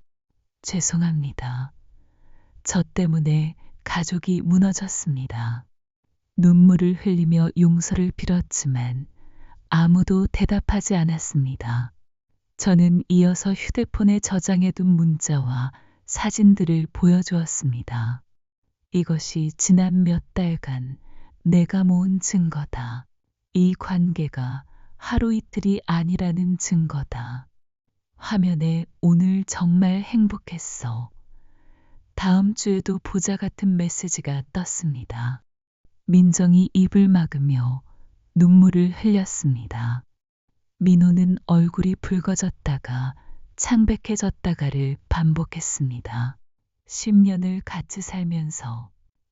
죄송합니다. 저 때문에 가족이 무너졌습니다. 눈물을 흘리며 용서를 빌었지만 아무도 대답하지 않았습니다. 저는 이어서 휴대폰에 저장해둔 문자와 사진들을 보여주었습니다. 이것이 지난 몇 달간 내가 모은 증거다. 이 관계가 하루 이틀이 아니라는 증거다. 화면에 오늘 정말 행복했어. 다음 주에도 보자 같은 메시지가 떴습니다. 민정이 입을 막으며 눈물을 흘렸습니다. 민호는 얼굴이 붉어졌다가 창백해졌다가를 반복했습니다. 10년을 같이 살면서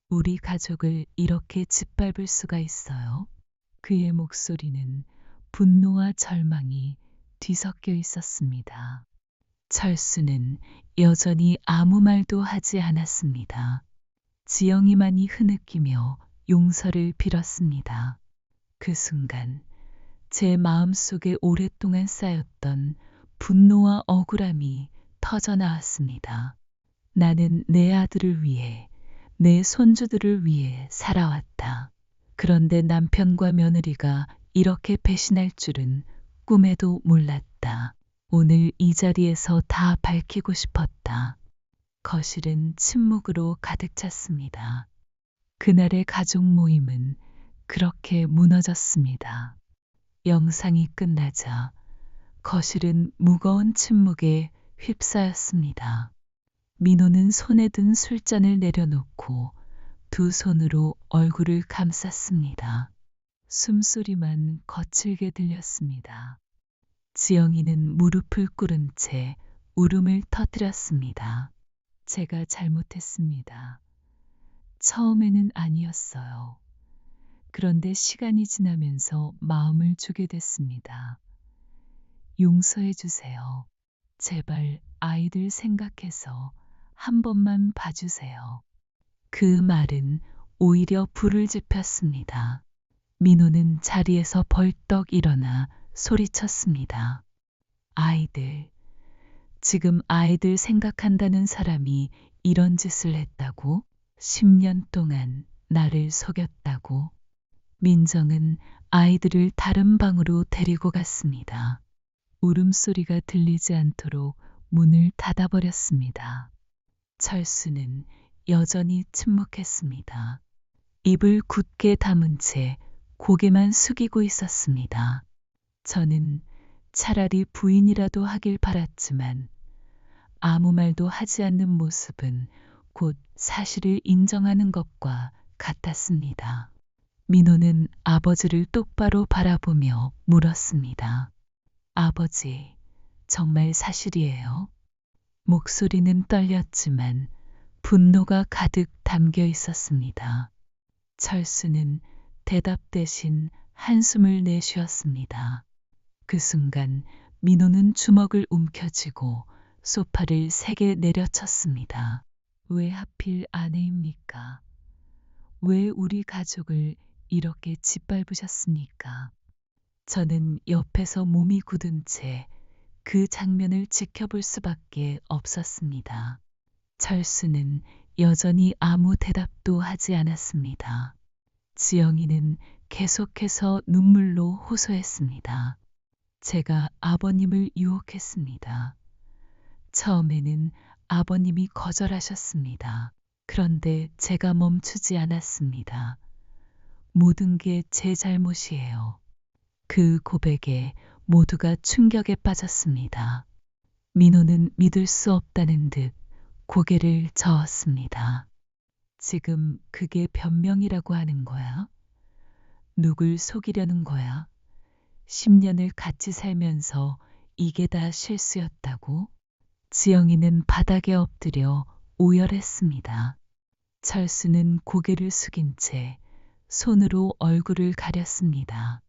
우리 가족을 이렇게 짓밟을 수가 있어요? 그의 목소리는 분노와 절망이 뒤섞여 있었습니다. 철수는 여전히 아무 말도 하지 않았습니다. 지영이만이 흐느끼며 용서를 빌었습니다. 그 순간 제 마음속에 오랫동안 쌓였던 분노와 억울함이 터져나왔습니다. 나는 내 아들을 위해, 내 손주들을 위해 살아왔다. 그런데 남편과 며느리가 이렇게 배신할 줄은 꿈에도 몰랐다. 오늘 이 자리에서 다 밝히고 싶었다. 거실은 침묵으로 가득 찼습니다. 그날의 가족 모임은 그렇게 무너졌습니다. 영상이 끝나자 거실은 무거운 침묵에 휩싸였습니다. 민호는 손에 든 술잔을 내려놓고 두 손으로 얼굴을 감쌌습니다. 숨소리만 거칠게 들렸습니다. 지영이는 무릎을 꿇은 채 울음을 터뜨렸습니다. 제가 잘못했습니다. 처음에는 아니었어요. 그런데 시간이 지나면서 마음을 주게 됐습니다. 용서해 주세요. 제발 아이들 생각해서 한 번만 봐주세요. 그 말은 오히려 불을 지폈습니다. 민호는 자리에서 벌떡 일어나 소리쳤습니다. 아이들, 지금 아이들 생각한다는 사람이 이런 짓을 했다고? 10년 동안 나를 속였다고? 민정은 아이들을 다른 방으로 데리고 갔습니다. 울음소리가 들리지 않도록 문을 닫아버렸습니다. 철수는 여전히 침묵했습니다. 입을 굳게 다문 채 고개만 숙이고 있었습니다. 저는 차라리 부인이라도 하길 바랐지만 아무 말도 하지 않는 모습은 곧 사실을 인정하는 것과 같았습니다. 민호는 아버지를 똑바로 바라보며 물었습니다. 아버지, 정말 사실이에요? 목소리는 떨렸지만 분노가 가득 담겨 있었습니다. 철수는 대답 대신 한숨을 내쉬었습니다. 그 순간 민호는 주먹을 움켜쥐고 소파를 세게 내려쳤습니다. 왜 하필 아내입니까? 왜 우리 가족을 이렇게 짓밟으셨습니까? 저는 옆에서 몸이 굳은 채 그 장면을 지켜볼 수밖에 없었습니다. 철수는 여전히 아무 대답도 하지 않았습니다. 지영이는 계속해서 눈물로 호소했습니다. 제가 아버님을 유혹했습니다. 처음에는 아버님이 거절하셨습니다. 그런데 제가 멈추지 않았습니다. 모든 게 제 잘못이에요. 그 고백에 모두가 충격에 빠졌습니다. 민호는 믿을 수 없다는 듯 고개를 저었습니다. 지금 그게 변명이라고 하는 거야? 누굴 속이려는 거야? 10년을 같이 살면서 이게 다 실수였다고? 지영이는 바닥에 엎드려 오열했습니다. 철수는 고개를 숙인 채 손으로 얼굴을 가렸습니다.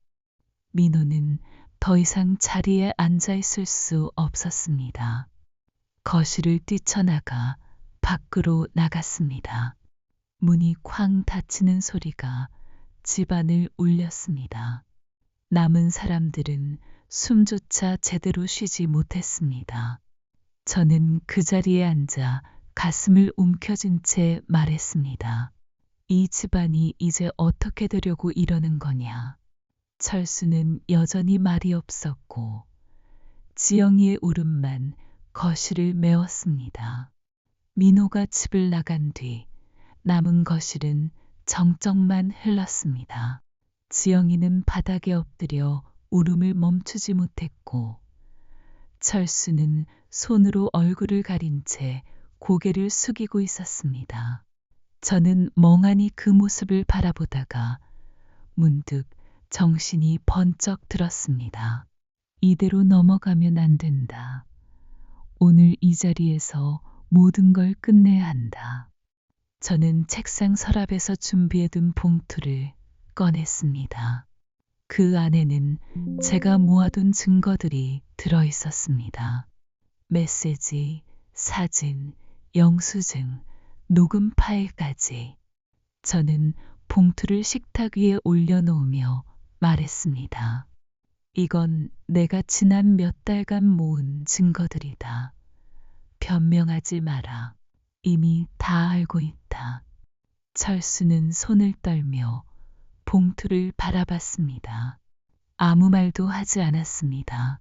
민호는 더 이상 자리에 앉아 있을 수 없었습니다. 거실을 뛰쳐나가 밖으로 나갔습니다. 문이 쾅 닫히는 소리가 집안을 울렸습니다. 남은 사람들은 숨조차 제대로 쉬지 못했습니다. 저는 그 자리에 앉아 가슴을 움켜쥔 채 말했습니다. 이 집안이 이제 어떻게 되려고 이러는 거냐. 철수는 여전히 말이 없었고 지영이의 울음만 거실을 메웠습니다. 민호가 집을 나간 뒤 남은 거실은 정적만 흘렀습니다. 지영이는 바닥에 엎드려 울음을 멈추지 못했고 철수는 손으로 얼굴을 가린 채 고개를 숙이고 있었습니다. 저는 멍하니 그 모습을 바라보다가 문득 정신이 번쩍 들었습니다. 이대로 넘어가면 안 된다. 오늘 이 자리에서 모든 걸 끝내야 한다. 저는 책상 서랍에서 준비해둔 봉투를 꺼냈습니다. 그 안에는 제가 모아둔 증거들이 들어 있었습니다. 메시지, 사진, 영수증, 녹음 파일까지. 저는 봉투를 식탁 위에 올려놓으며 말했습니다. 이건 내가 지난 몇 달간 모은 증거들이다. 변명하지 마라. 이미 다 알고 있다. 철수는 손을 떨며 봉투를 바라봤습니다. 아무 말도 하지 않았습니다.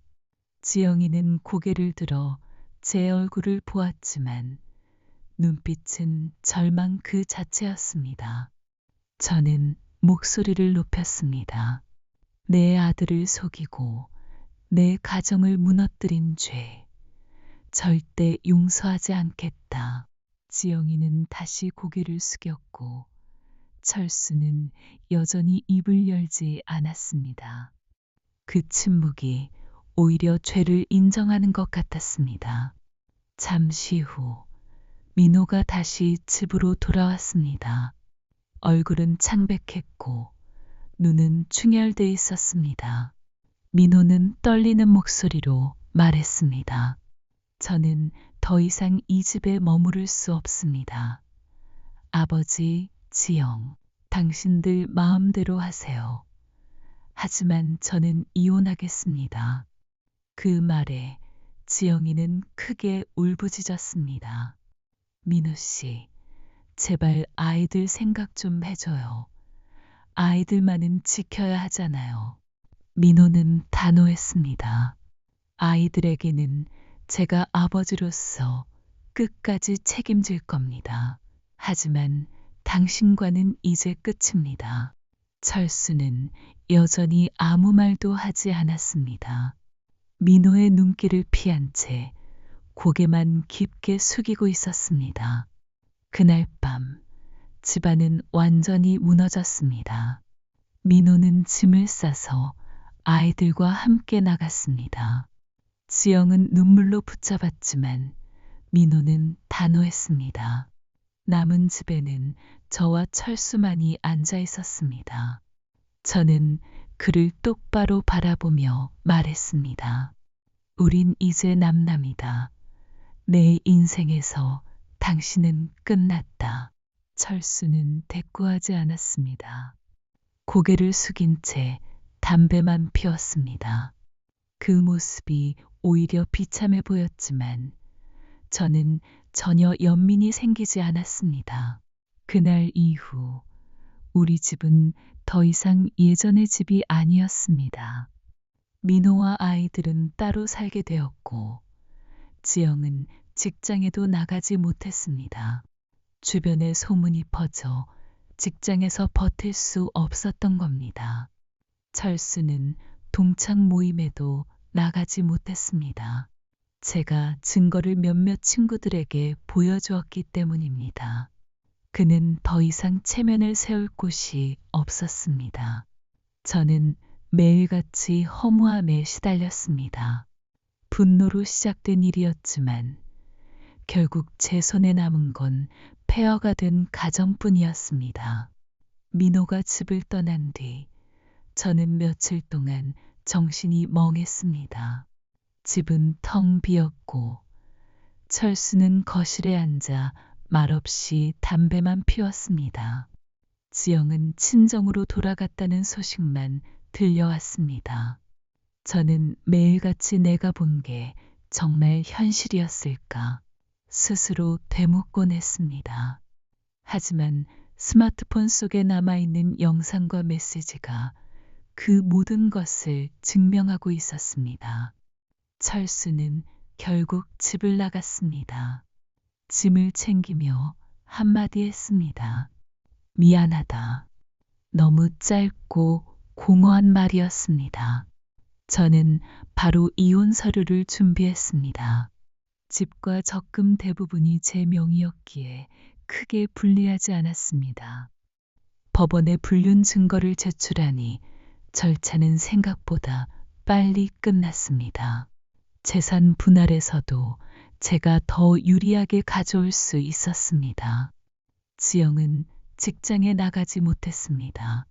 지영이는 고개를 들어 제 얼굴을 보았지만 눈빛은 절망 그 자체였습니다. 저는 목소리를 높였습니다. 내 아들을 속이고 내 가정을 무너뜨린 죄. 절대 용서하지 않겠다. 지영이는 다시 고개를 숙였고 철수는 여전히 입을 열지 않았습니다. 그 침묵이 오히려 죄를 인정하는 것 같았습니다. 잠시 후 민호가 다시 집으로 돌아왔습니다. 얼굴은 창백했고 눈은 충혈돼 있었습니다. 민호는 떨리는 목소리로 말했습니다. 저는 더 이상 이 집에 머무를 수 없습니다. 아버지, 지영, 당신들 마음대로 하세요. 하지만 저는 이혼하겠습니다. 그 말에 지영이는 크게 울부짖었습니다. 민우 씨, 제발 아이들 생각 좀 해줘요. 아이들만은 지켜야 하잖아요. 민호는 단호했습니다. 아이들에게는 제가 아버지로서 끝까지 책임질 겁니다. 하지만 당신과는 이제 끝입니다. 철수는 여전히 아무 말도 하지 않았습니다. 민호의 눈길을 피한 채 고개만 깊게 숙이고 있었습니다. 그날 밤 집안은 완전히 무너졌습니다. 민호는 짐을 싸서 아이들과 함께 나갔습니다. 지영은 눈물로 붙잡았지만 민호는 단호했습니다. 남은 집에는 저와 철수만이 앉아 있었습니다. 저는 그를 똑바로 바라보며 말했습니다. 우린 이제 남남이다. 내 인생에서 당신은 끝났다. 철수는 대꾸하지 않았습니다. 고개를 숙인 채 담배만 피웠습니다. 그 모습이 오히려 비참해 보였지만 저는 전혀 연민이 생기지 않았습니다. 그날 이후 우리 집은 더 이상 예전의 집이 아니었습니다. 민호와 아이들은 따로 살게 되었고 지영은 직장에도 나가지 못했습니다. 주변에 소문이 퍼져 직장에서 버틸 수 없었던 겁니다. 철수는 동창 모임에도 나가지 못했습니다. 제가 증거를 몇몇 친구들에게 보여주었기 때문입니다. 그는 더 이상 체면을 세울 곳이 없었습니다. 저는 매일같이 허무함에 시달렸습니다. 분노로 시작된 일이었지만 결국 제 손에 남은 건 폐허가 된 가정뿐이었습니다. 민호가 집을 떠난 뒤 저는 며칠 동안 정신이 멍했습니다. 집은 텅 비었고 철수는 거실에 앉아 말없이 담배만 피웠습니다. 지영은 친정으로 돌아갔다는 소식만 들려왔습니다. 저는 매일같이 내가 본 게 정말 현실이었을까 스스로 되묻곤 했습니다. 하지만 스마트폰 속에 남아있는 영상과 메시지가 그 모든 것을 증명하고 있었습니다. 철수는 결국 집을 나갔습니다. 짐을 챙기며 한마디 했습니다. 미안하다. 너무 짧고 공허한 말이었습니다. 저는 바로 이혼 서류를 준비했습니다. 집과 적금 대부분이 제 명의였기에 크게 불리하지 않았습니다. 법원에 불륜 증거를 제출하니 절차는 생각보다 빨리 끝났습니다. 재산 분할에서도 제가 더 유리하게 가져올 수 있었습니다. 지영은 직장에 나가지 못했습니다.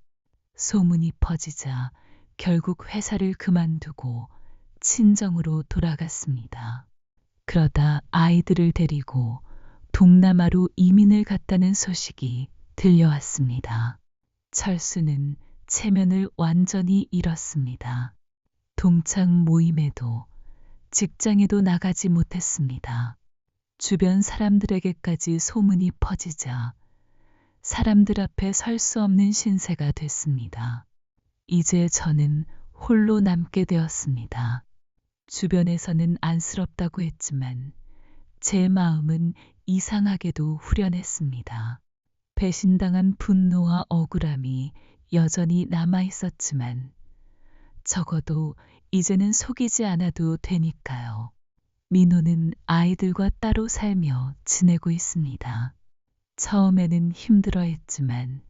소문이 퍼지자 결국 회사를 그만두고 친정으로 돌아갔습니다. 그러다 아이들을 데리고 동남아로 이민을 갔다는 소식이 들려왔습니다. 철수는 체면을 완전히 잃었습니다. 동창 모임에도 직장에도 나가지 못했습니다. 주변 사람들에게까지 소문이 퍼지자 사람들 앞에 설 수 없는 신세가 됐습니다. 이제 저는 홀로 남게 되었습니다. 주변에서는 안쓰럽다고 했지만 제 마음은 이상하게도 후련했습니다. 배신당한 분노와 억울함이 여전히 남아 있었지만 적어도 이제는 속이지 않아도 되니까요. 민호는 아이들과 따로 살며 지내고 있습니다. 처음에는 힘들어했지만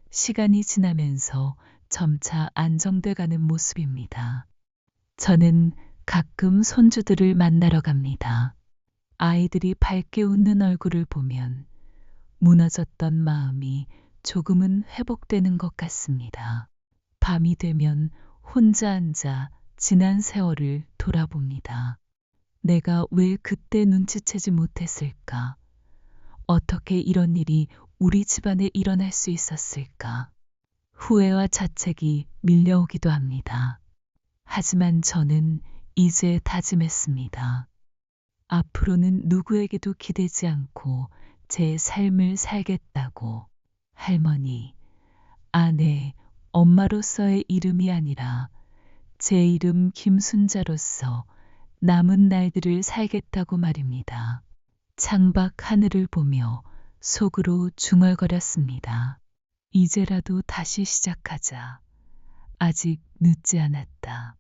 시간이 지나면서 점차 안정돼 가는 모습입니다. 저는 가끔 손주들을 만나러 갑니다. 아이들이 밝게 웃는 얼굴을 보면 무너졌던 마음이 조금은 회복되는 것 같습니다. 밤이 되면 혼자 앉아 지난 세월을 돌아봅니다. 내가 왜 그때 눈치채지 못했을까? 어떻게 이런 일이 우리 집안에 일어날 수 있었을까? 후회와 자책이 밀려오기도 합니다. 하지만 저는 이제 다짐했습니다. 앞으로는 누구에게도 기대지 않고 제 삶을 살겠다고. 할머니, 아내, 엄마로서의 이름이 아니라 제 이름 김순자로서 남은 날들을 살겠다고 말입니다. 창밖 하늘을 보며 속으로 중얼거렸습니다. 이제라도 다시 시작하자. 아직 늦지 않았다.